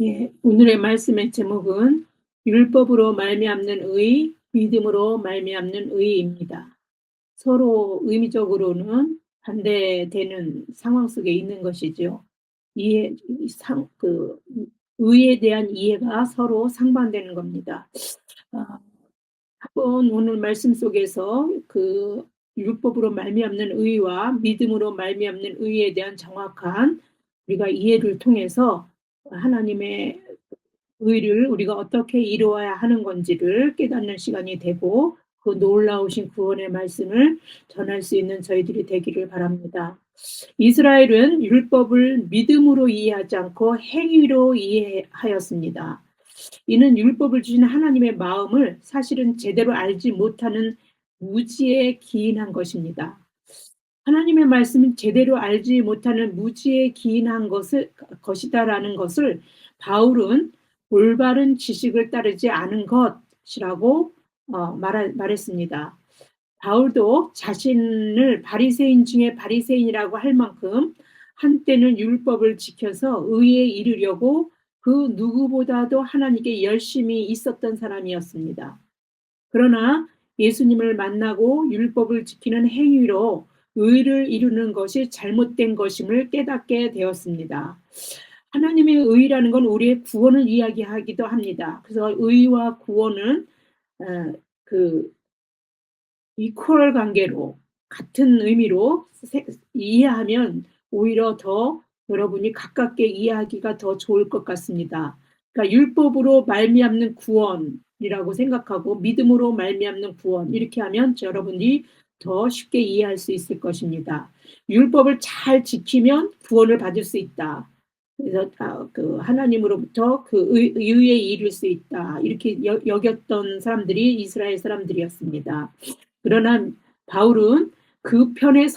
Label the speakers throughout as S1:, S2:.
S1: 예, 오늘의 말씀의 제목은 율법으로 말미암는 의, 믿음으로 말미암는 의입니다. 서로 의미적으로는 반대되는 상황 속에 있는 것이죠. 이해, 의에 대한 이해가 서로 상반되는 겁니다. 아, 한번 오늘 말씀 속에서 그 율법으로 말미암는 의와 믿음으로 말미암는 의에 대한 정확한 우리가 이해를 통해서 하나님의 의를 우리가 어떻게 이루어야 하는 건지를 깨닫는 시간이 되고 그 놀라우신 구원의 말씀을 전할 수 있는 저희들이 되기를 바랍니다. 이스라엘은 율법을 믿음으로 이해하지 않고 행위로 이해하였습니다. 이는 율법을 주신 하나님의 마음을 사실은 제대로 알지 못하는 무지에 기인한 것입니다. 하나님의 말씀은 제대로 알지 못하는 무지에 기인한 것이다라는 것을 바울은 올바른 지식을 따르지 않은 것이라고 말했습니다. 바울도 자신을 바리새인 중에 바리새인이라고 할 만큼 한때는 율법을 지켜서 의에 이르려고 그 누구보다도 하나님께 열심히 있었던 사람이었습니다. 그러나 예수님을 만나고 율법을 지키는 행위로 의를 이루는 것이 잘못된 것임을 깨닫게 되었습니다. 하나님의 의라는 건 우리의 구원을 이야기하기도 합니다. 그래서 의와 구원은 어, 그 이퀄 관계로 같은 의미로 이해하면 오히려 더 여러분이 가깝게 이해하기가 더 좋을 것 같습니다. 그러니까 율법으로 말미암는 구원이라고 생각하고 믿음으로 말미암는 구원 이렇게 하면 여러분이 더 쉽게 이해할 수 있을 것입니다. 율법을 잘 지키면 구원을 받을 수 있다. 그래서 그 하나님으로부터 그 의에 이를 수 있다. 이렇게 여겼던 사람들이 이스라엘 사람들이었습니다. 그러나 바울은 그 편에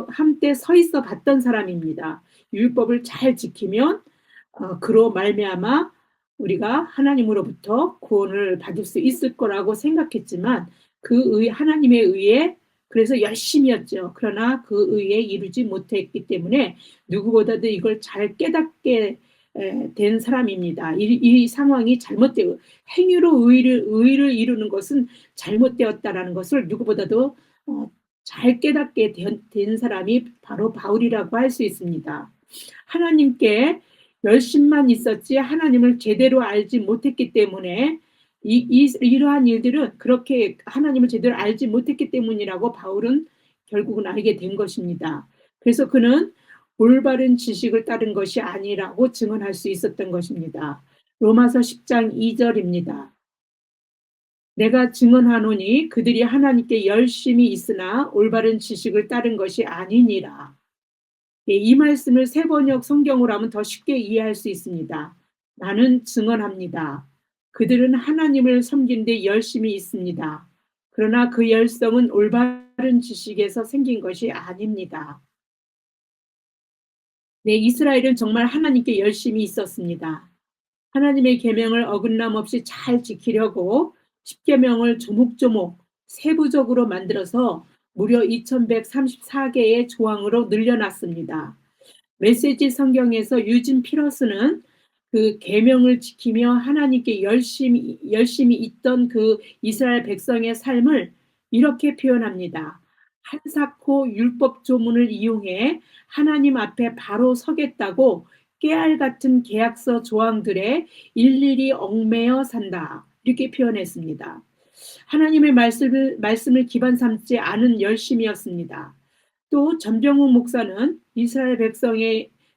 S1: 한때 서 있어 봤던 사람입니다. 율법을 잘 지키면 그로 말미암아 우리가 하나님으로부터 구원을 받을 수 있을 거라고 생각했지만 하나님의 의에 그래서 열심히 했죠. 그러나 그 의에 이루지 못했기 때문에 누구보다도 이걸 잘 깨닫게 된 사람입니다. 이 상황이 잘못되고 행위로 의를 이루는 것은 잘못되었다라는 것을 누구보다도 잘 깨닫게 된 사람이 바로 바울이라고 할 수 있습니다. 하나님께 열심만 있었지 하나님을 제대로 알지 못했기 때문에 이러한 일들은 그렇게 하나님을 제대로 알지 못했기 때문이라고 바울은 결국은 알게 된 것입니다. 그래서 그는 올바른 지식을 따른 것이 아니라고 증언할 수 있었던 것입니다. 로마서 10장 2절입니다. 내가 증언하노니 그들이 하나님께 열심히 있으나 올바른 지식을 따른 것이 아니니라. 예, 이 말씀을 세번역 성경으로 하면 더 쉽게 이해할 수 있습니다. 나는 증언합니다. 그들은 하나님을 섬기는데 열심히 있습니다. 그러나 그 열성은 올바른 지식에서 생긴 것이 아닙니다. 네, 이스라엘은 정말 하나님께 열심히 있었습니다. 하나님의 계명을 어긋남 없이 잘 지키려고 십계명을 조목조목 세부적으로 만들어서 무려 2134개의 조항으로 늘려놨습니다. 메시지 성경에서 유진 피러스는 그 계명을 지키며 하나님께 열심히 있던 그 이스라엘 백성의 삶을 이렇게 표현합니다. 한사코 율법 조문을 이용해 하나님 앞에 바로 서겠다고 깨알 같은 계약서 조항들에 일일이 얽매여 산다. 이렇게 표현했습니다. 하나님의 말씀을 기반 삼지 않은 열심이었습니다. 또 전병욱 목사는 이스라엘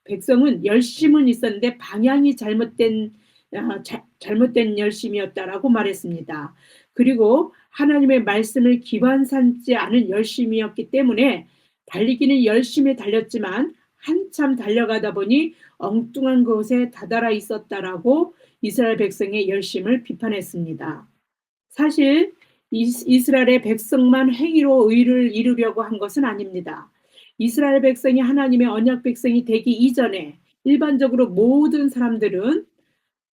S1: 백성은 열심은 있었는데 방향이 잘못된 열심이었다라고 말했습니다. 그리고 하나님의 말씀을 기반 삼지 않은 열심이었기 때문에 달리기는 열심히 달렸지만 한참 달려가다 보니 엉뚱한 곳에 다다라 있었다라고 이스라엘 백성의 열심을 비판했습니다. 사실 이스라엘의 백성만 행위로 의를 이루려고 한 것은 아닙니다. 이스라엘 백성이 하나님의 언약 백성이 되기 이전에 일반적으로 모든 사람들은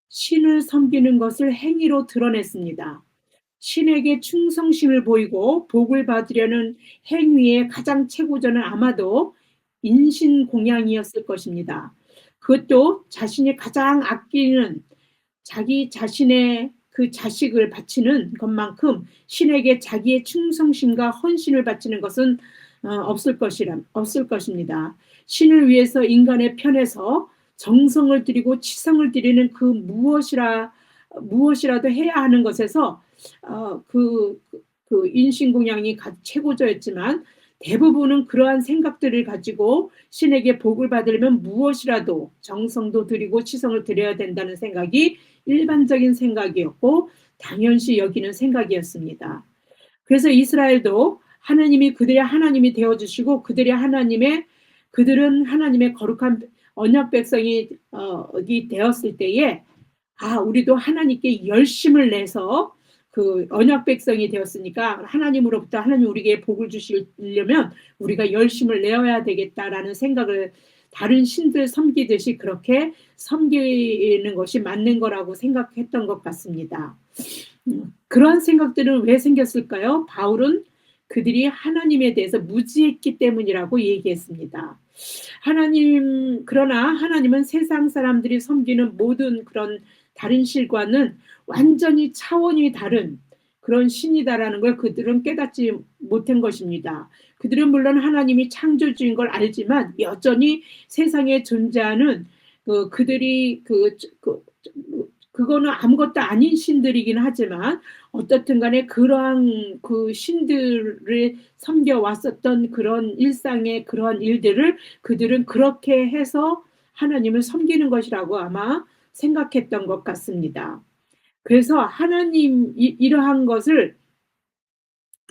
S1: 신을 섬기는 것을 행위로 드러냈습니다. 신에게 충성심을 보이고 복을 받으려는 행위의 가장 최고조는 아마도 인신공양이었을 것입니다. 그것도 자신이 가장 아끼는 자기 자신의 그 자식을 바치는 것만큼 신에게 자기의 충성심과 헌신을 바치는 것은 없을 것입니다. 신을 위해서 인간의 편에서 정성을 들이고 치성을 들이는 그 무엇이라도 해야 하는 것에서 그 인신공양이 최고조였지만 대부분은 그러한 생각들을 가지고 신에게 복을 받으려면 무엇이라도 정성도 들이고 치성을 들여야 된다는 생각이 일반적인 생각이었고 당연시 여기는 생각이었습니다. 그래서 이스라엘도 하나님이 그들의 하나님이 되어주시고 그들은 하나님의 거룩한 언약 백성이 되었을 때에 우리도 하나님께 열심을 내서 그 언약 백성이 되었으니까 하나님으로부터 하나님 우리에게 복을 주시려면 우리가 열심을 내어야 되겠다라는 생각을 다른 신들 섬기듯이 그렇게 섬기는 것이 맞는 거라고 생각했던 것 같습니다. 그런 생각들은 왜 생겼을까요? 바울은 그들이 하나님에 대해서 무지했기 때문이라고 얘기했습니다. 그러나 하나님은 세상 사람들이 섬기는 모든 그런 다른 신과는 완전히 차원이 다른 그런 신이다라는 걸 그들은 깨닫지 못한 것입니다. 그들은 물론 하나님이 창조주인 걸 알지만 여전히 세상에 존재하는 그들이 그거는 아무것도 아닌 신들이긴 하지만 어떻든 간에 그러한 그 신들을 섬겨왔었던 그런 일상의 그러한 일들을 그들은 그렇게 해서 하나님을 섬기는 것이라고 아마 생각했던 것 같습니다. 그래서 이러한 것을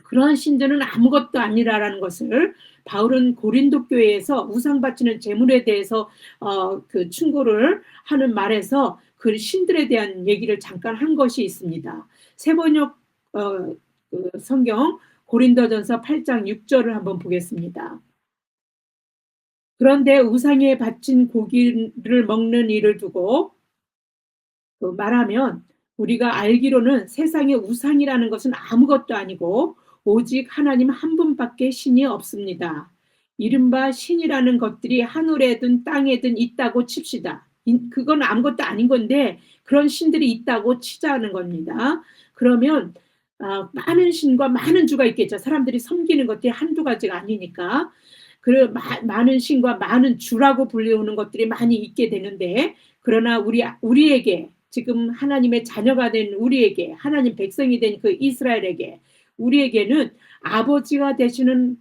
S1: 그러한 신들은 아무것도 아니라라는 것을 바울은 고린도 교회에서 우상 바치는 제물에 대해서 그 충고를 하는 말에서 그 신들에 대한 얘기를 잠깐 한 것이 있습니다. 세번역 그 성경 고린도전서 8장 6절을 한번 보겠습니다. 그런데 우상에 바친 고기를 먹는 일을 두고 말하면 우리가 알기로는 세상에 우상이라는 것은 아무것도 아니고 오직 하나님 한 분밖에 신이 없습니다. 이른바 신이라는 것들이 하늘에든 땅에든 있다고 칩시다. 그건 아무것도 아닌 건데 그런 신들이 있다고 치자는 겁니다. 그러면 많은 신과 많은 주가 있겠죠. 사람들이 섬기는 것들이 한두 가지가 아니니까. 많은 신과 많은 주라고 불리우는 것들이 많이 있게 되는데 그러나 우리에게 지금 하나님의 자녀가 된 우리에게 하나님 백성이 된 그 이스라엘에게 우리에게는 아버지가 되시는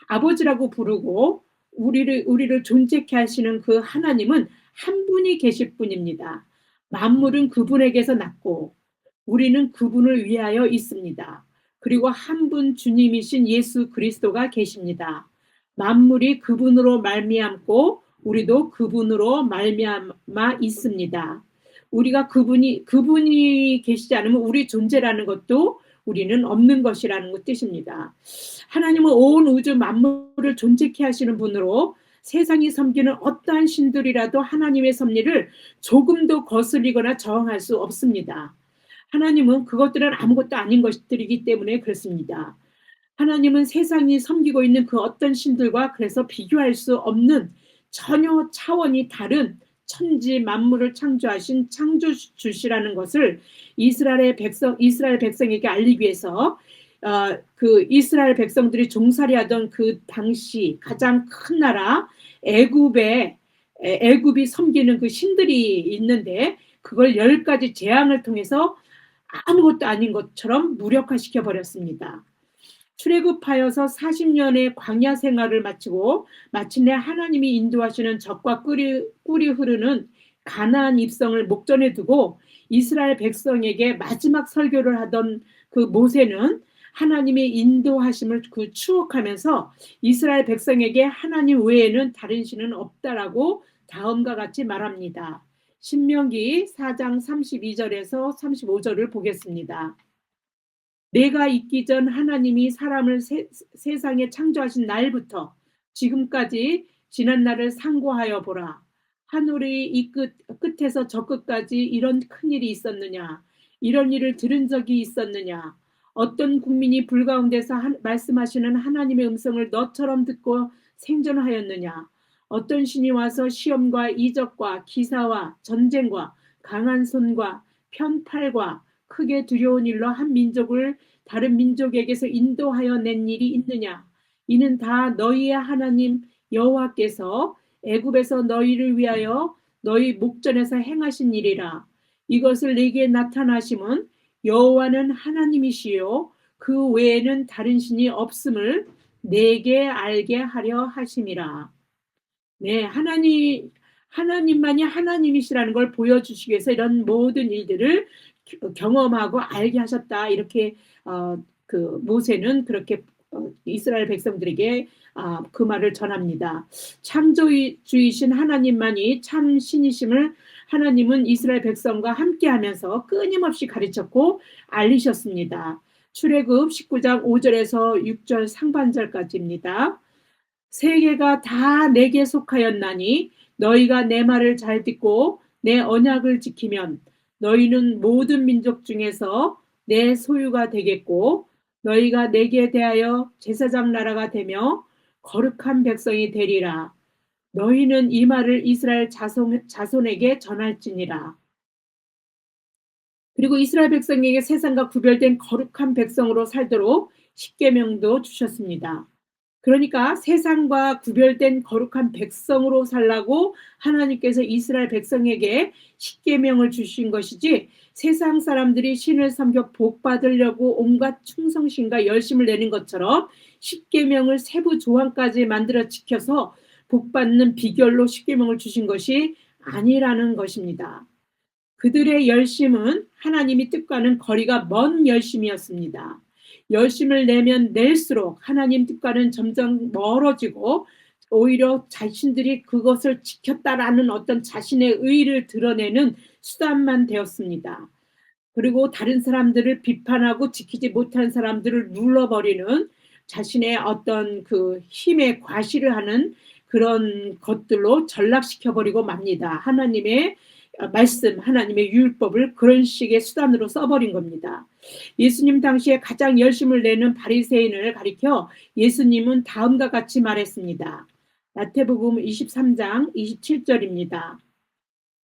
S1: 아버지라고 부르고 우리를 존재케 하시는 그 하나님은 한 분이 계실 뿐입니다. 만물은 그분에게서 났고 우리는 그분을 위하여 있습니다. 그리고 한 분 주님이신 예수 그리스도가 계십니다. 만물이 그분으로 말미암고 우리도 그분으로 말미암아 있습니다. 우리가 그분이 계시지 않으면 우리 존재라는 것도 우리는 없는 것이라는 뜻입니다. 하나님은 온 우주 만물을 존재케 하시는 분으로 세상이 섬기는 어떠한 신들이라도 하나님의 섭리를 조금도 거슬리거나 저항할 수 없습니다. 하나님은 그것들은 아무것도 아닌 것들이기 때문에 그렇습니다. 하나님은 세상이 섬기고 있는 그 어떤 신들과 그래서 비교할 수 없는 전혀 차원이 다른 천지 만물을 창조하신 창조주시라는 것을 이스라엘 백성에게 알리기 위해서 그 이스라엘 백성들이 종살이하던 그 당시 가장 큰 나라 애굽이 섬기는 그 신들이 있는데 그걸 10가지 재앙을 통해서 아무것도 아닌 것처럼 무력화시켜 버렸습니다. 출애굽하여서 40년의 광야 생활을 마치고 마침내 하나님이 인도하시는 젖과 꿀이 흐르는 가나안 입성을 목전에 두고 이스라엘 백성에게 마지막 설교를 하던 그 모세는 하나님의 인도하심을 추억하면서 이스라엘 백성에게 하나님 외에는 다른 신은 없다라고 다음과 같이 말합니다. 신명기 4장 32절에서 35절을 보겠습니다. 내가 있기 전 하나님이 사람을 세상에 창조하신 날부터 지금까지 지난 날을 상고하여 보라. 하늘의 이 끝에서 저 끝까지 이런 큰일이 있었느냐. 이런 일을 들은 적이 있었느냐. 어떤 국민이 불 가운데서 말씀하시는 하나님의 음성을 너처럼 듣고 생존하였느냐. 어떤 신이 와서 시험과 이적과 기사와 전쟁과 강한 손과 편팔과 크게 두려운 일로 한 민족을 다른 민족에게서 인도하여 낸 일이 있느냐? 이는 다 너희의 하나님 여호와께서 애굽에서 너희를 위하여 너희 목전에서 행하신 일이라. 이것을 내게 나타나심은 여호와는 하나님이시요 그 외에는 다른 신이 없음을 내게 알게 하려 하심이라. 네, 하나님만이 하나님이시라는 걸 보여주시기 위해서 이런 모든 일들을 경험하고 알게 하셨다. 이렇게 그 모세는 그렇게 이스라엘 백성들에게 그 말을 전합니다. 창조주이신 하나님만이 참 신이심을 하나님은 이스라엘 백성과 함께하면서 끊임없이 가르쳤고 알리셨습니다. 출애굽 19장 5절에서 6절 상반절까지입니다. 세계가 다 내게 속하였나니 너희가 내 말을 잘 듣고 내 언약을 지키면 너희는 모든 민족 중에서 내 소유가 되겠고 너희가 내게 대하여 제사장 나라가 되며 거룩한 백성이 되리라. 너희는 이 말을 이스라엘 자손에게 전할지니라. 그리고 이스라엘 백성에게 세상과 구별된 거룩한 백성으로 살도록 십계명도 주셨습니다. 그러니까 세상과 구별된 거룩한 백성으로 살라고 하나님께서 이스라엘 백성에게 십계명을 주신 것이지 세상 사람들이 신을 섬겨 복 받으려고 온갖 충성심과 열심을 내는 것처럼 십계명을 세부 조항까지 만들어 지켜서 복 받는 비결로 십계명을 주신 것이 아니라는 것입니다. 그들의 열심은 하나님의 뜻과는 거리가 먼 열심이었습니다. 열심을 내면 낼수록 하나님 뜻과는 점점 멀어지고 오히려 자신들이 그것을 지켰다라는 어떤 자신의 의의를 드러내는 수단만 되었습니다. 그리고 다른 사람들을 비판하고 지키지 못한 사람들을 눌러버리는 자신의 어떤 그 힘에 과시를 하는 그런 것들로 전락시켜버리고 맙니다. 하나님의 말씀, 하나님의 율법을 그런 식의 수단으로 써버린 겁니다. 예수님 당시에 가장 열심을 내는 바리새인을 가리켜 예수님은 다음과 같이 말했습니다. 마태복음 23장 27절입니다.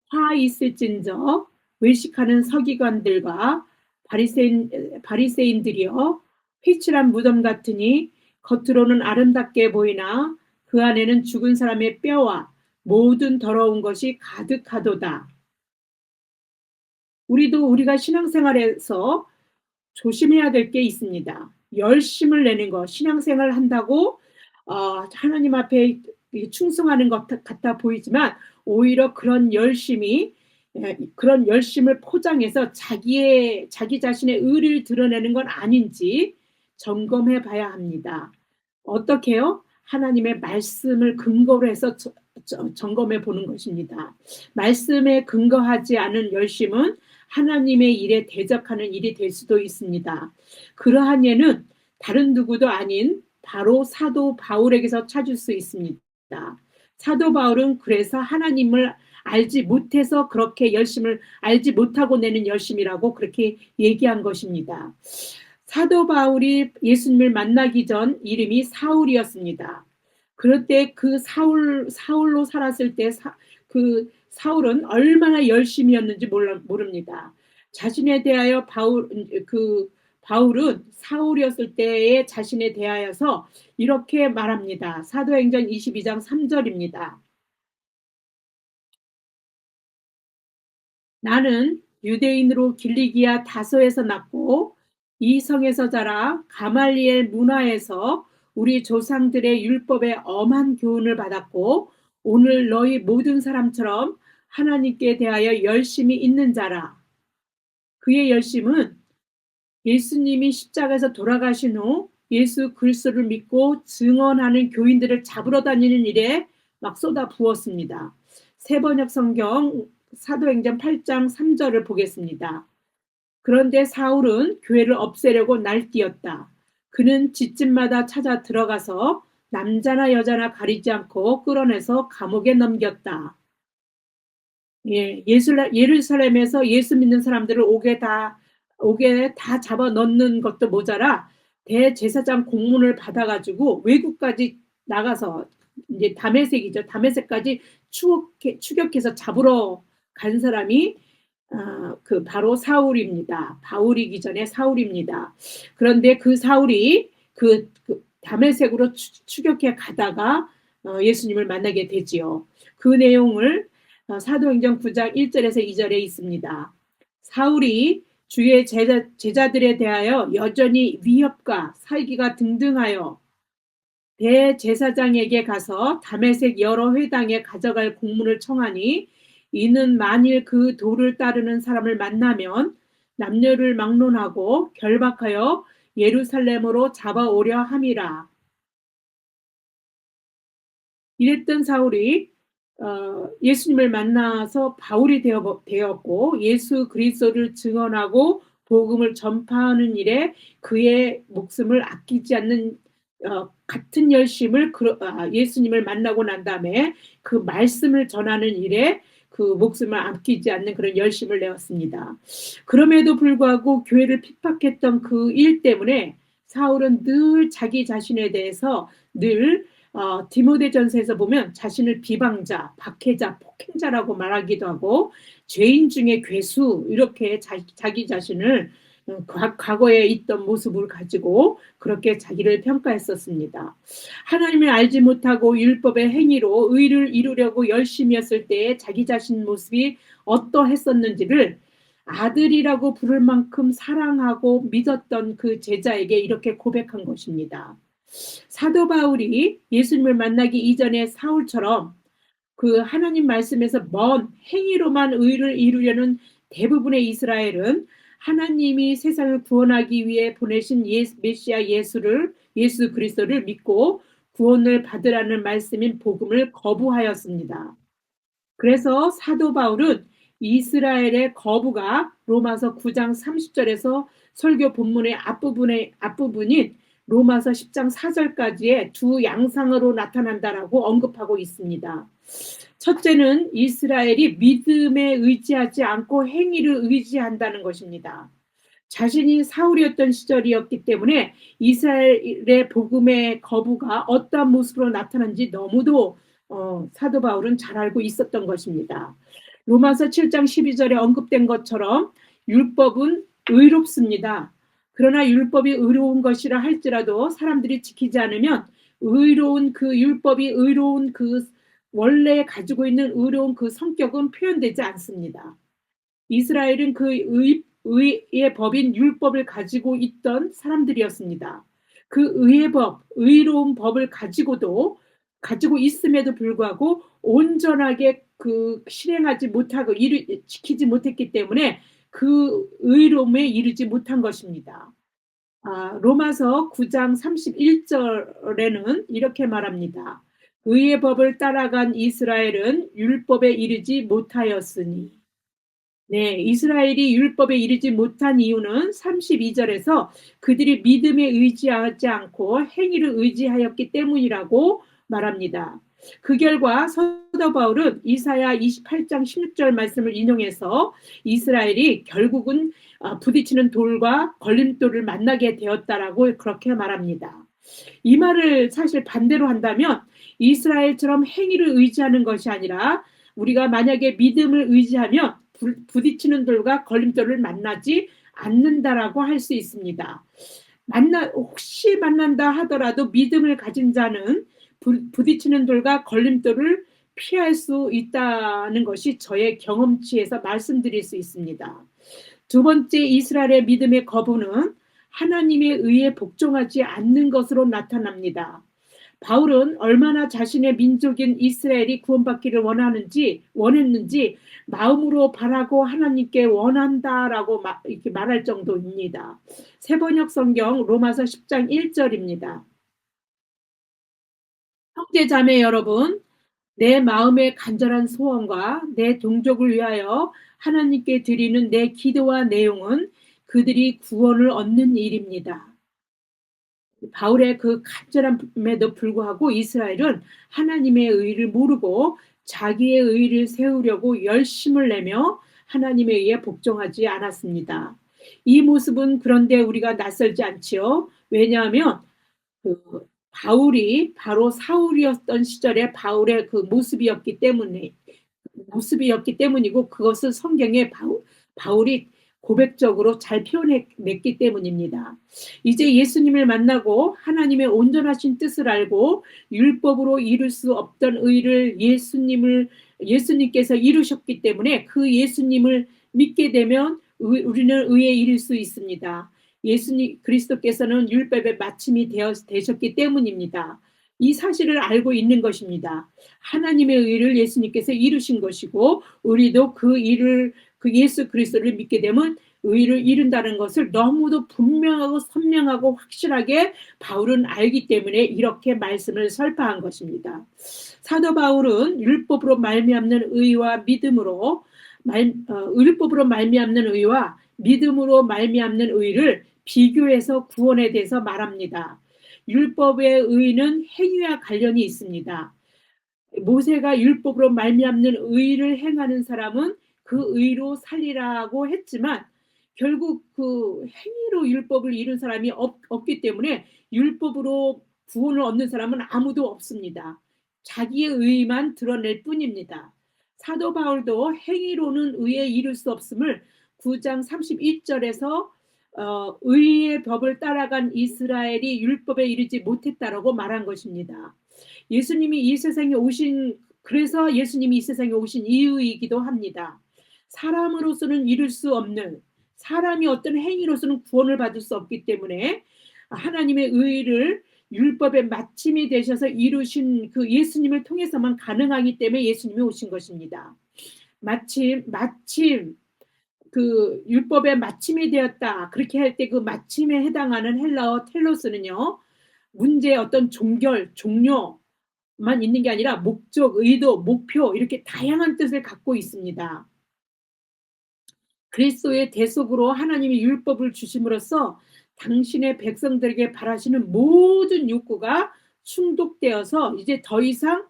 S1: 화 있을진저 외식하는 서기관들과 바리새인들이여 회칠한 무덤 같으니 겉으로는 아름답게 보이나 그 안에는 죽은 사람의 뼈와 모든 더러운 것이 가득하도다. 우리가 신앙생활에서 조심해야 될 게 있습니다. 열심을 내는 것, 신앙생활을 한다고 하나님 앞에 충성하는 것 같아 보이지만 오히려 그런 열심을 포장해서 자기 자신의 의를 드러내는 건 아닌지 점검해 봐야 합니다. 어떻게요? 하나님의 말씀을 근거로 해서 점검해 보는 것입니다. 말씀에 근거하지 않은 열심은 하나님의 일에 대적하는 일이 될 수도 있습니다. 그러한 예는 다른 누구도 아닌 바로 사도 바울에게서 찾을 수 있습니다. 사도 바울은 그래서 하나님을 알지 못해서 그렇게 열심을 알지 못하고 내는 열심이라고 그렇게 얘기한 것입니다. 사도 바울이 예수님을 만나기 전 이름이 사울이었습니다. 그럴 때 그 사울로 살았을 때 그 사울은 얼마나 열심이었는지 모릅니다. 자신에 대하여 바울은 사울이었을 때의 자신에 대하여서 이렇게 말합니다. 사도행전 22장 3절입니다. 나는 유대인으로 길리기아 다소에서 났고 이 성에서 자라 가말리엘 문화에서 우리 조상들의 율법에 엄한 교훈을 받았고 오늘 너희 모든 사람처럼 하나님께 대하여 열심히 있는 자라. 그의 열심은 예수님이 십자가에서 돌아가신 후 예수 그리스도를 믿고 증언하는 교인들을 잡으러 다니는 일에 막 쏟아 부었습니다. 세번역 성경 사도행전 8장 3절을 보겠습니다. 그런데 사울은 교회를 없애려고 날뛰었다. 그는 집집마다 찾아 들어가서 남자나 여자나 가리지 않고 끌어내서 감옥에 넘겼다. 예루살렘에서 예수 믿는 사람들을 옥에 다 잡아 넣는 것도 모자라 대제사장 공문을 받아가지고 외국까지 나가서 이제 다메섹이죠. 다메섹까지 추격해서 잡으러 간 사람이 그 바로 사울입니다. 바울이기 전에 사울입니다. 그런데 그 사울이 그 다메섹으로 추격해 가다가 예수님을 만나게 되지요. 그 내용을 사도행전 9장 1절에서 2절에 있습니다. 사울이 주의 제자들에 대하여 여전히 위협과 살기가 등등하여 대제사장에게 가서 다메섹 여러 회당에 가져갈 공문을 청하니 이는 만일 그 도를 따르는 사람을 만나면 남녀를 막론하고 결박하여 예루살렘으로 잡아오려 함이라. 이랬던 사울이 예수님을 만나서 바울이 되었고 예수 그리스도를 증언하고 복음을 전파하는 일에 그의 목숨을 아끼지 않는 같은 열심을 예수님을 만나고 난 다음에 그 말씀을 전하는 일에 그 목숨을 아끼지 않는 그런 열심을 내었습니다. 그럼에도 불구하고 교회를 핍박했던 그 일 때문에 사울은 늘 자기 자신에 대해서 늘 디모데전서에서 보면 자신을 비방자, 박해자, 폭행자라고 말하기도 하고 죄인 중에 괴수 이렇게 자기 자신을 과거에 있던 모습을 가지고 그렇게 자기를 평가했었습니다. 하나님을 알지 못하고 율법의 행위로 의를 이루려고 열심히 했을 때에 자기 자신 모습이 어떠했었는지를 아들이라고 부를 만큼 사랑하고 믿었던 그 제자에게 이렇게 고백한 것입니다. 사도 바울이 예수님을 만나기 이전에 사울처럼 그 하나님 말씀에서 먼 행위로만 의를 이루려는 대부분의 이스라엘은 하나님이 세상을 구원하기 위해 보내신 메시아 예수 그리스도를 믿고 구원을 받으라는 말씀인 복음을 거부하였습니다. 그래서 사도 바울은 이스라엘의 거부가 로마서 9장 30절에서 설교 본문의 앞부분인 로마서 10장 4절까지의 두 양상으로 나타난다라고 언급하고 있습니다. 첫째는 이스라엘이 믿음에 의지하지 않고 행위를 의지한다는 것입니다. 자신이 사울이었던 시절이었기 때문에 이스라엘의 복음의 거부가 어떠한 모습으로 나타난지 너무도 사도 바울은 잘 알고 있었던 것입니다. 로마서 7장 12절에 언급된 것처럼 율법은 의롭습니다. 그러나 율법이 의로운 것이라 할지라도 사람들이 지키지 않으면 의로운 그 율법이 의로운 그 원래 가지고 있는 의로운 그 성격은 표현되지 않습니다. 이스라엘은 그 의의 법인 율법을 가지고 있던 사람들이었습니다. 그 의의 법, 의로운 법을 가지고 있음에도 불구하고 온전하게 그 실행하지 못하고 지키지 못했기 때문에 그 의로움에 이르지 못한 것입니다. 로마서 9장 31절에는 이렇게 말합니다. 의의 법을 따라간 이스라엘은 율법에 이르지 못하였으니. 네, 이스라엘이 율법에 이르지 못한 이유는 32절에서 그들이 믿음에 의지하지 않고 행위를 의지하였기 때문이라고 말합니다. 그 결과 사도 바울은 이사야 28장 16절 말씀을 인용해서 이스라엘이 결국은 부딪히는 돌과 걸림돌을 만나게 되었다라고 그렇게 말합니다. 이 말을 사실 반대로 한다면 이스라엘처럼 행위를 의지하는 것이 아니라 우리가 만약에 믿음을 의지하면 부딪히는 돌과 걸림돌을 만나지 않는다라고 할 수 있습니다. 혹시 만난다 하더라도 믿음을 가진 자는 부딪히는 돌과 걸림돌을 피할 수 있다는 것이 저의 경험치에서 말씀드릴 수 있습니다. 두 번째 이스라엘의 믿음의 거부는 하나님의 의에 복종하지 않는 것으로 나타납니다. 바울은 얼마나 자신의 민족인 이스라엘이 구원받기를 원했는지 마음으로 바라고 하나님께 원한다라고 이렇게 말할 정도입니다. 세번역 성경 로마서 10장 1절입니다. 형제 자매 여러분, 내 마음의 간절한 소원과 내 동족을 위하여 하나님께 드리는 내 기도와 내용은 그들이 구원을 얻는 일입니다. 바울의 그 간절함에도 불구하고 이스라엘은 하나님의 의를 모르고 자기의 의를 세우려고 열심을 내며 하나님에 의해 복종하지 않았습니다. 이 모습은 그런데 우리가 낯설지 않지요. 왜냐하면 바울이 바로 사울이었던 시절에 바울의 그 모습이었기 때문이고, 그것을 성경에 바울이 고백적으로 잘 표현했기 때문입니다. 이제 예수님을 만나고 하나님의 온전하신 뜻을 알고 율법으로 이룰 수 없던 의를 예수님께서 이루셨기 때문에 그 예수님을 믿게 되면 우리는 의에 이를 수 있습니다. 예수님 그리스도께서는 율법의 마침이 되셨기 때문입니다. 이 사실을 알고 있는 것입니다. 하나님의 의를 예수님께서 이루신 것이고, 우리도 그 예수 그리스도를 믿게 되면 의를 이룬다는 것을 너무도 분명하고 선명하고 확실하게 바울은 알기 때문에 이렇게 말씀을 설파한 것입니다. 사도 바울은 율법으로 말미암는 의와 믿음으로 말미암는 의를 비교해서 구원에 대해서 말합니다. 율법의 의는 행위와 관련이 있습니다. 모세가 율법으로 말미암는 의를 행하는 사람은 그 의로 살리라고 했지만, 결국 그 행위로 율법을 이룬 사람이 없기 때문에 율법으로 구원을 얻는 사람은 아무도 없습니다. 자기의 의만 드러낼 뿐입니다. 사도 바울도 행위로는 의에 이룰 수 없음을 9장 31절에서 의의 법을 따라간 이스라엘이 율법에 이르지 못했다라고 말한 것입니다. 그래서 예수님이 이 세상에 오신 이유이기도 합니다. 사람으로서는 이룰 수 없는, 사람이 어떤 행위로서는 구원을 받을 수 없기 때문에 하나님의 의를 율법의 마침이 되셔서 이루신 그 예수님을 통해서만 가능하기 때문에 예수님이 오신 것입니다. 마침 그 율법의 마침이 되었다, 그렇게 할 때 그 마침에 해당하는 헬라어 텔로스는요, 문제의 어떤 종료만 있는 게 아니라 목적, 의도, 목표, 이렇게 다양한 뜻을 갖고 있습니다. 그리스도의 대속으로 하나님이 율법을 주심으로써 당신의 백성들에게 바라시는 모든 욕구가 충족되어서 이제 더 이상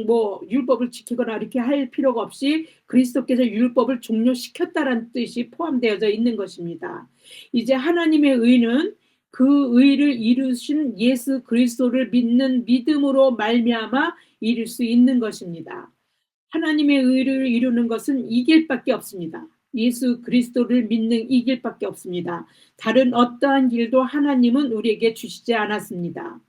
S1: 뭐 율법을 지키거나 이렇게 할 필요가 없이 그리스도께서 율법을 종료시켰다라는 뜻이 포함되어져 있는 것입니다. 이제 하나님의 의는 그 의를 이루신 예수 그리스도를 믿는 믿음으로 말미암아 이룰 수 있는 것입니다. 하나님의 의를 이루는 것은 이 길밖에 없습니다. 예수 그리스도를 믿는 이 길밖에 없습니다. 다른 어떠한 길도 하나님은 우리에게 주시지 않았습니다.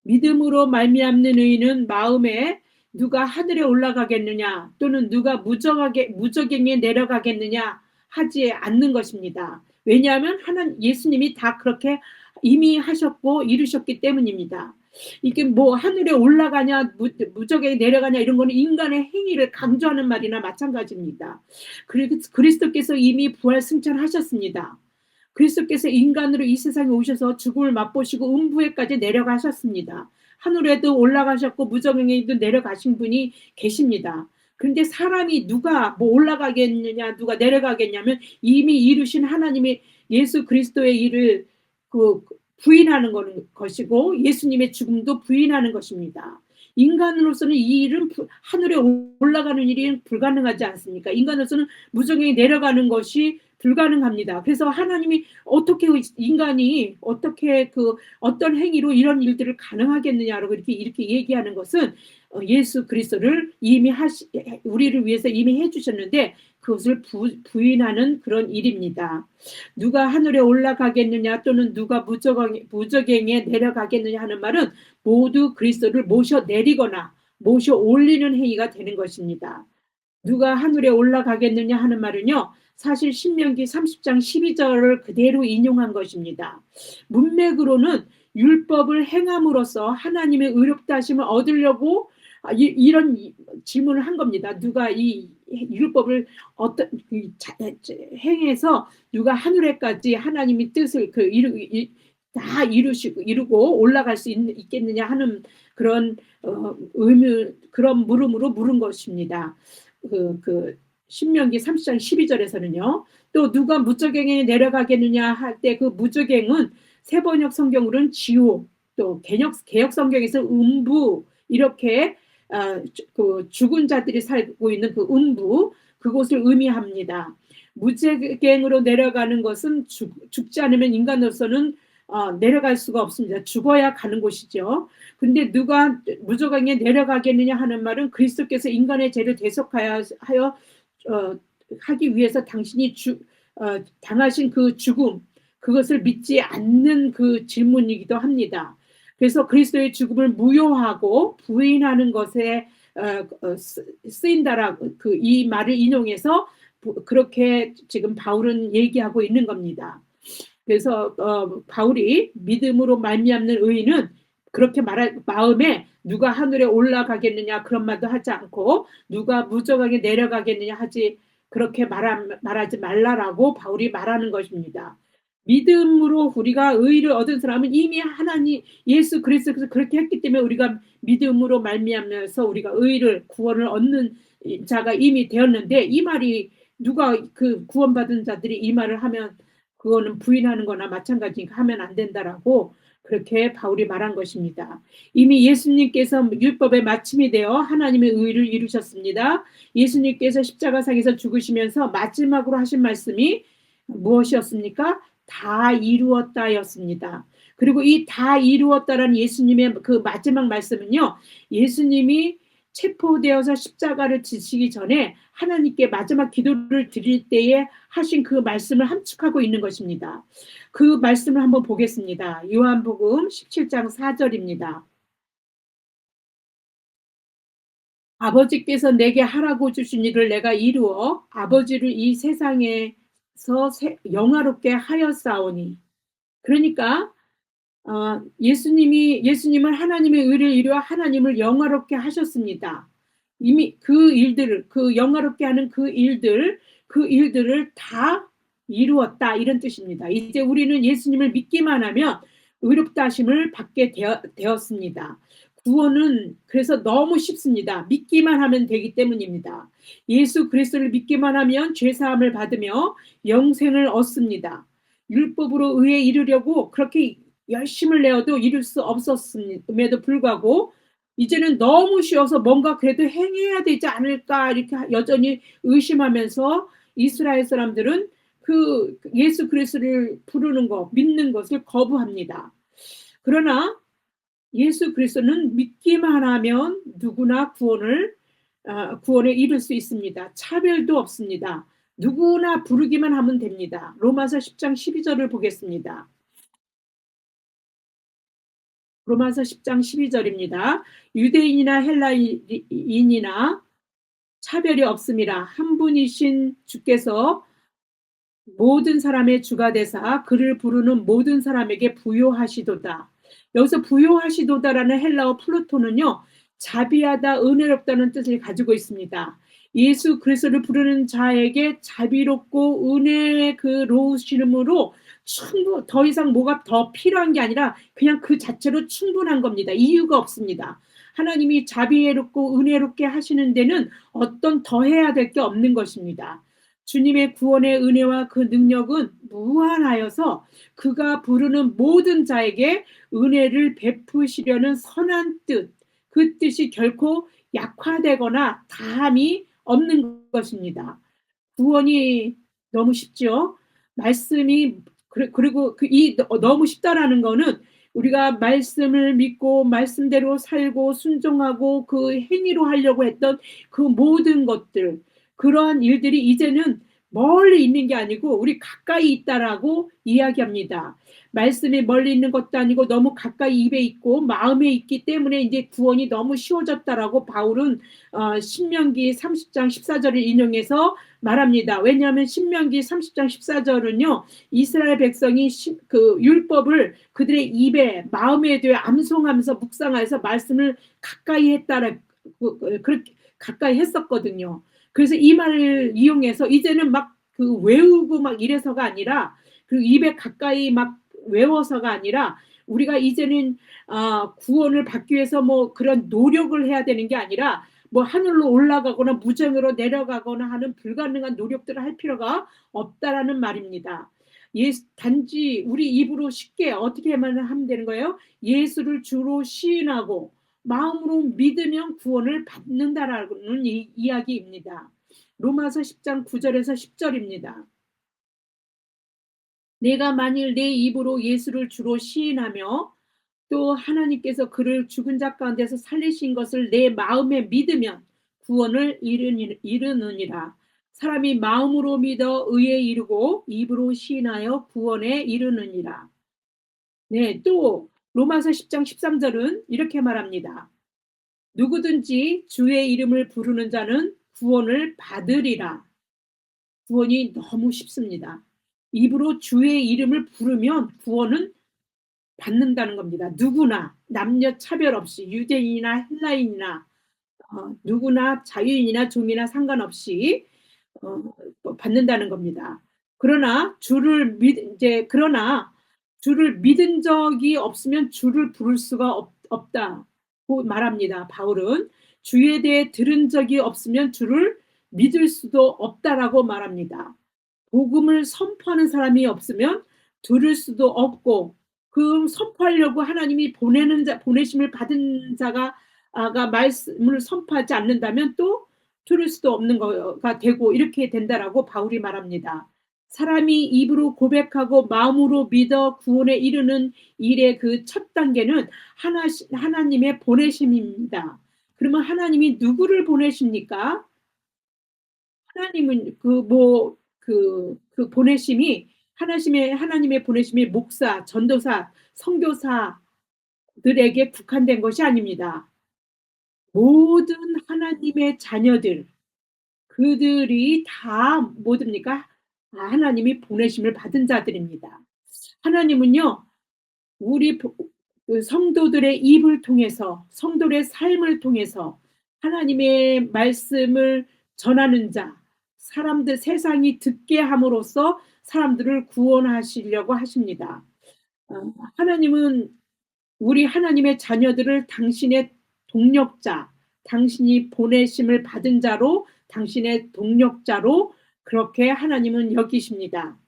S1: 믿음으로 말미암는 의는 마음에 누가 하늘에 올라가겠느냐 또는 누가 무저갱에 내려가겠느냐 하지 않는 것입니다. 왜냐하면 예수님이 다 그렇게 이미 하셨고 이루셨기 때문입니다. 이게 뭐 하늘에 올라가냐 무저갱에 내려가냐 이런 거는 인간의 행위를 강조하는 말이나 마찬가지입니다. 그리스도께서 이미 부활 승천하셨습니다. 그리스도께서 인간으로 이 세상에 오셔서 죽음을 맛보시고 음부에까지 내려가셨습니다. 하늘에도 올라가셨고 무저갱에도 내려가신 분이 계십니다. 그런데 사람이 누가 뭐 올라가겠느냐 누가 내려가겠냐면 이미 이루신 하나님의 예수 그리스도의 일을 부인하는 것이고 예수님의 죽음도 부인하는 것입니다. 인간으로서는 이 일은 하늘에 올라가는 일이 불가능하지 않습니까? 인간으로서는 무저갱에 내려가는 것이 불가능합니다. 그래서 하나님이 인간이 어떻게 어떤 행위로 이런 일들을 가능하겠느냐라고 이렇게 얘기하는 것은 예수 그리스도를 이미 우리를 위해서 이미 해주셨는데 그것을 부인하는 그런 일입니다. 누가 하늘에 올라가겠느냐 또는 누가 무저갱에 내려가겠느냐 하는 말은 모두 그리스도를 모셔 내리거나 모셔 올리는 행위가 되는 것입니다. 누가 하늘에 올라가겠느냐 하는 말은요, 사실 신명기 30장 12절을 그대로 인용한 것입니다. 문맥으로는 율법을 행함으로써 하나님의 의롭다 하심을 얻으려고 이런 질문을 한 겁니다. 누가 이 율법을 행해서 누가 하늘에까지 하나님의 뜻을 다 이루고 올라갈 수 있겠느냐 하는 그런 그런 물음으로 물은 것입니다. 신명기 30장 12절에서는요. 또 누가 무저갱에 내려가겠느냐 할 때 그 무저갱은 세번역 성경으로는 지옥, 또 개역 성경에서 음부 이렇게 죽은 자들이 살고 있는 그 음부 그곳을 의미합니다. 무저갱으로 내려가는 것은 죽지 않으면 인간으로서는 내려갈 수가 없습니다. 죽어야 가는 곳이죠. 근데 누가 무저강에 내려가겠느냐 하는 말은 그리스도께서 인간의 죄를 대속하여 하여 어, 하기 위해서 당신이 당하신 그 죽음, 그것을 믿지 않는 그 질문이기도 합니다. 그래서 그리스도의 죽음을 무효하고 부인하는 것에 쓰인다라고 그 이 말을 인용해서 그렇게 지금 바울은 얘기하고 있는 겁니다. 그래서 바울이 믿음으로 말미암는 의인은 그렇게 말할 마음에 누가 하늘에 올라가겠느냐 그런 말도 하지 않고 누가 무저강에 내려가겠느냐 하지 그렇게 말하지 말라라고 바울이 말하는 것입니다. 믿음으로 우리가 의를 얻은 사람은 이미 하나님 예수 그리스도께서 그렇게 했기 때문에 우리가 믿음으로 말미암아서 우리가 의를 구원을 얻는 자가 이미 되었는데 이 말이 누가 그 구원받은 자들이 이 말을 하면 그거는 부인하는 거나 마찬가지니까 하면 안 된다라고 그렇게 바울이 말한 것입니다. 이미 예수님께서 율법의 마침이 되어 하나님의 의를 이루셨습니다. 예수님께서 십자가상에서 죽으시면서 마지막으로 하신 말씀이 무엇이었습니까? 다 이루었다였습니다. 그리고 이 다 이루었다라는 예수님의 그 마지막 말씀은요. 예수님이 체포되어서 십자가를 지시기 전에 하나님께 마지막 기도를 드릴 때에 하신 그 말씀을 함축하고 있는 것입니다. 그 말씀을 한번 보겠습니다. 요한복음 17장 4절입니다. 아버지께서 내게 하라고 주신 일을 내가 이루어 아버지를 이 세상에서 영화롭게 하였사오니. 그러니까 예수님은 하나님의 의를 이루어 하나님을 영화롭게 하셨습니다. 이미 그 일들을 그 영화롭게 하는 그 일들을 다 이루었다 이런 뜻입니다. 이제 우리는 예수님을 믿기만 하면 의롭다 하심을 받게 되었습니다. 구원은 그래서 너무 쉽습니다. 믿기만 하면 되기 때문입니다. 예수 그리스도를 믿기만 하면 죄 사함을 받으며 영생을 얻습니다. 율법으로 의에 이르려고 그렇게 열심을 내어도 이룰 수 없었음에도 불구하고 이제는 너무 쉬워서 뭔가 그래도 행해야 되지 않을까 이렇게 여전히 의심하면서 이스라엘 사람들은 그 예수 그리스도를 부르는 것, 믿는 것을 거부합니다. 그러나 예수 그리스도는 믿기만 하면 누구나 구원에 이룰 수 있습니다. 차별도 없습니다. 누구나 부르기만 하면 됩니다. 로마서 10장 12절을 보겠습니다. 로마서 10장 12절입니다. 유대인이나 헬라인이나 차별이 없음이라 한 분이신 주께서 모든 사람의 주가 되사 그를 부르는 모든 사람에게 부요하시도다. 여기서 부요하시도다라는 헬라어 플루토는요. 자비하다, 은혜롭다는 뜻을 가지고 있습니다. 예수 그리스도를 부르는 자에게 자비롭고 은혜의 그 로우심으로 더 이상 뭐가 더 필요한 게 아니라 그냥 그 자체로 충분한 겁니다. 이유가 없습니다. 하나님이 자비롭고 은혜롭게 하시는 데는 어떤 더 해야 될 게 없는 것입니다. 주님의 구원의 은혜와 그 능력은 무한하여서 그가 부르는 모든 자에게 은혜를 베푸시려는 선한 뜻, 그 뜻이 결코 약화되거나 다함이 없는 것입니다. 구원이 너무 쉽죠. 말씀이 그리고 이 너무 쉽다라는 거는 우리가 말씀을 믿고 말씀대로 살고 순종하고 그 행위로 하려고 했던 그 모든 것들 그러한 일들이 이제는 멀리 있는 게 아니고 우리 가까이 있다라고 이야기합니다. 말씀이 멀리 있는 것도 아니고 너무 가까이 입에 있고 마음에 있기 때문에 이제 구원이 너무 쉬워졌다라고 바울은 신명기 30장 14절을 인용해서 말합니다. 왜냐하면 신명기 30장 14절은요. 이스라엘 백성이 그 율법을 그들의 입에 마음에 두어 암송하면서 묵상하여서 말씀을 가까이 했다라 그렇게 가까이 했었거든요. 그래서 이 말을 이용해서 이제는 막 그 외우고 막 이래서가 아니라 그 입에 가까이 막 외워서가 아니라 우리가 이제는 구원을 받기 위해서 뭐 그런 노력을 해야 되는 게 아니라 뭐 하늘로 올라가거나 무정으로 내려가거나 하는 불가능한 노력들을 할 필요가 없다라는 말입니다. 단지 우리 입으로 쉽게 어떻게만 하면 되는 거예요? 예수를 주로 시인하고 마음으로 믿으면 구원을 받는다라는 이야기입니다. 로마서 10장 9절에서 10절입니다. 내가 만일 내 입으로 예수를 주로 시인하며 또 하나님께서 그를 죽은 자 가운데서 살리신 것을 내 마음에 믿으면 구원을 이르느니라. 사람이 마음으로 믿어 의에 이르고 입으로 시인하여 구원에 이르느니라. 네, 또 로마서 10장 13절은 이렇게 말합니다. 누구든지 주의 이름을 부르는 자는 구원을 받으리라. 구원이 너무 쉽습니다. 입으로 주의 이름을 부르면 구원은 받는다는 겁니다. 누구나 남녀 차별 없이 유대인이나 헬라인이나 누구나 자유인이나 종이나 상관없이 받는다는 겁니다. 그러나 주를 믿은 적이 없으면 주를 부를 수가 없다고 말합니다. 바울은 주에 대해 들은 적이 없으면 주를 믿을 수도 없다라고 말합니다. 복음을 선포하는 사람이 없으면 들을 수도 없고 그 선포하려고 하나님이 보내심을 받은 자가 말씀을 선포하지 않는다면 또 들을 수도 없는 거가 되고 이렇게 된다라고 바울이 말합니다. 사람이 입으로 고백하고 마음으로 믿어 구원에 이르는 일의 그 첫 단계는 하나님의 보내심입니다. 그러면 하나님이 누구를 보내십니까? 하나님은 그 보내심이 하나님의 보내심이 목사, 전도사, 선교사들에게 국한된 것이 아닙니다. 모든 하나님의 자녀들, 그들이 다 뭐입니까? 하나님이 보내심을 받은 자들입니다. 하나님은요, 우리 그 성도들의 입을 통해서, 성도들의 삶을 통해서 하나님의 말씀을 전하는 자, 세상이 듣게 함으로써 사람들을 구원하시려고 하십니다. 하나님은 우리 하나님의 자녀들을 당신의 동력자, 당신이 보내심을 받은 자로, 당신의 동력자로 그렇게 하나님은 여기십니다.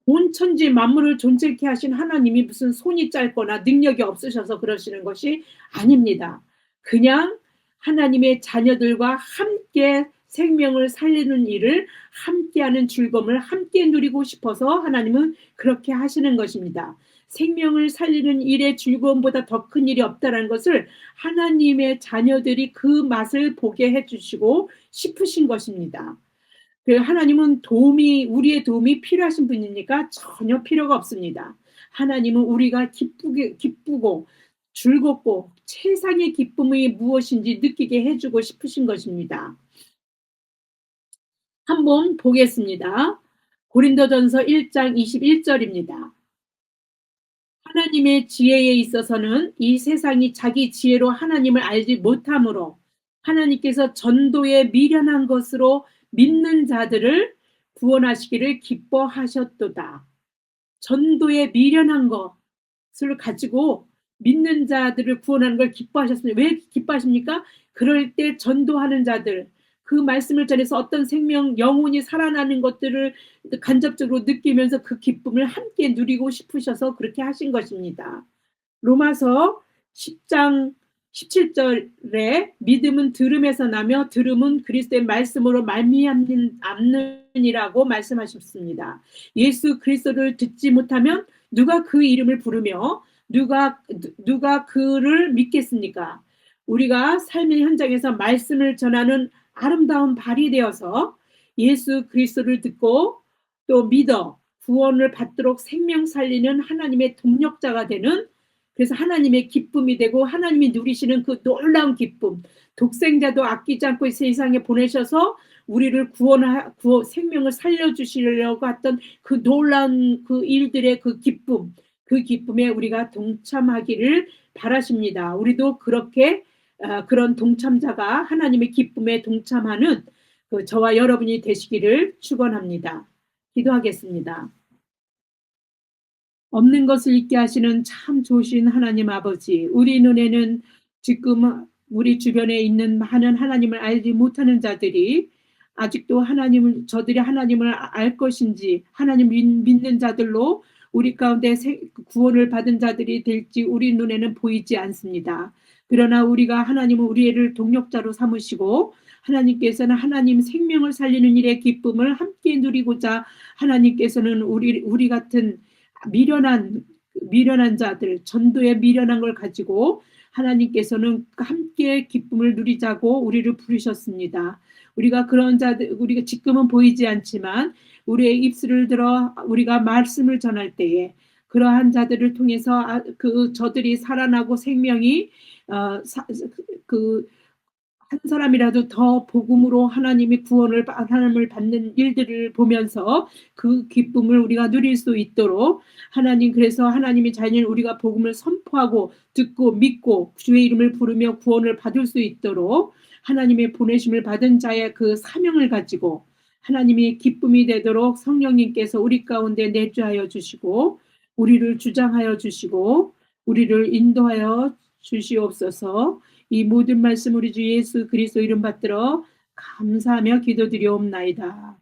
S1: 온 천지 만물을 존재케 하신 하나님이 무슨 손이 짧거나 능력이 없으셔서 그러시는 것이 아닙니다. 그냥 하나님의 자녀들과 함께 생명을 살리는 일을 함께하는 즐거움을 함께 누리고 싶어서 하나님은 그렇게 하시는 것입니다. 생명을 살리는 일의 즐거움보다 더 큰 일이 없다는 것을 하나님의 자녀들이 그 맛을 보게 해주시고 싶으신 것입니다. 하나님은 우리의 도움이 필요하신 분입니까? 전혀 필요가 없습니다. 하나님은 우리가 기쁘고 즐겁고 세상의 기쁨이 무엇인지 느끼게 해주고 싶으신 것입니다. 한번 보겠습니다. 고린도전서 1장 21절입니다. 하나님의 지혜에 있어서는 이 세상이 자기 지혜로 하나님을 알지 못하므로 하나님께서 전도에 미련한 것으로 믿는 자들을 구원하시기를 기뻐하셨도다. 전도에 미련한 것을 가지고 믿는 자들을 구원하는 걸 기뻐하셨습니다. 왜 기뻐하십니까? 그럴 때 전도하는 자들, 그 말씀을 전해서 어떤 생명, 영혼이 살아나는 것들을 간접적으로 느끼면서 그 기쁨을 함께 누리고 싶으셔서 그렇게 하신 것입니다. 로마서 10장 17절에 믿음은 들음에서 나며 들음은 그리스도의 말씀으로 말미암느니라고 말씀하셨습니다. 예수 그리스도를 듣지 못하면 누가 그 이름을 부르며 누가 그를 믿겠습니까? 우리가 삶의 현장에서 말씀을 전하는 아름다운 발이 되어서 예수 그리스도를 듣고 또 믿어 구원을 받도록 생명 살리는 하나님의 동력자가 되는, 그래서 하나님의 기쁨이 되고 하나님이 누리시는 그 놀라운 기쁨, 독생자도 아끼지 않고 세상에 보내셔서 우리를 생명을 살려주시려고 했던 그 놀라운 그 일들의 그 기쁨에 우리가 동참하기를 바라십니다. 우리도 그렇게 그런 동참자가 하나님의 기쁨에 동참하는 저와 여러분이 되시기를 축원합니다. 기도하겠습니다. 없는 것을 있게 하시는 참 좋으신 하나님 아버지, 우리 눈에는 지금 우리 주변에 있는 많은 하나님을 알지 못하는 자들이 아직도 저들이 하나님을 알 것인지, 하나님 믿는 자들로 우리 가운데 구원을 받은 자들이 될지 우리 눈에는 보이지 않습니다. 그러나 우리가 하나님은 우리를 동력자로 삼으시고 하나님께서는 하나님 생명을 살리는 일의 기쁨을 함께 누리고자 하나님께서는 우리 같은 미련한 미련한 자들, 전도에 미련한 걸 가지고 하나님께서는 함께 기쁨을 누리자고 우리를 부르셨습니다. 우리가 그런 자들, 우리가 지금은 보이지 않지만 우리의 입술을 들어 우리가 말씀을 전할 때에 그러한 자들을 통해서 저들이 살아나고 생명이 어, 사, 그 한 사람이라도 더 복음으로 하나님을 받는 일들을 보면서 그 기쁨을 우리가 누릴 수 있도록 하나님, 그래서 하나님의 자녀인 우리가 복음을 선포하고 듣고 믿고 주의 이름을 부르며 구원을 받을 수 있도록 하나님의 보내심을 받은 자의 그 사명을 가지고 하나님의 기쁨이 되도록 성령님께서 우리 가운데 내주하여 주시고 우리를 주장하여 주시고 우리를 인도하여 주시옵소서. 이 모든 말씀 우리 주 예수 그리스도 이름 받들어 감사하며 기도드리옵나이다.